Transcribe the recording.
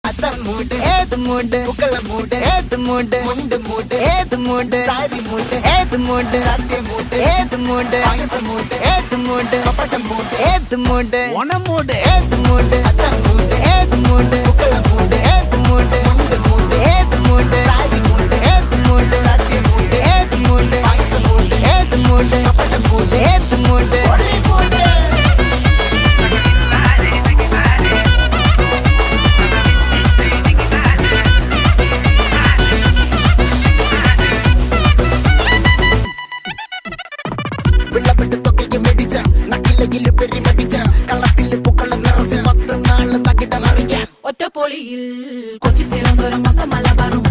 അത്ത മൂട് ഏത് മൂട് പൂക്കള മൂട് ഏത് മൂട് മുണ്ട് മൂട് ഏത് മൂട് സാരി മൂട് ഏത് മൂട് സത്യ മൂട് ഏത് മൂട് പായസ മൂട് ഏത് മൂട് പപ്പടം മൂട് ഏത് മൂട് ഓണം മൂട് ഏത് മൂട് അത്ത മൂട് ഏത് മൂട് പൂക്കള മൂട് ഏത് മൂട് മുണ്ട് മൂട് ഏത് മൂട് സാരി മൂട് ഏത് മൂട് സത്യ മൂട് ഏത് മൂട് പായസ മൂട് ഏത് മൂട് പപ്പടം മൂട് ഏത് മൂട് ഒറ്റപ്പൊളിയിൽ കൊച്ചി തിരുവനന്തപുരം മൊത്തം മലബാറും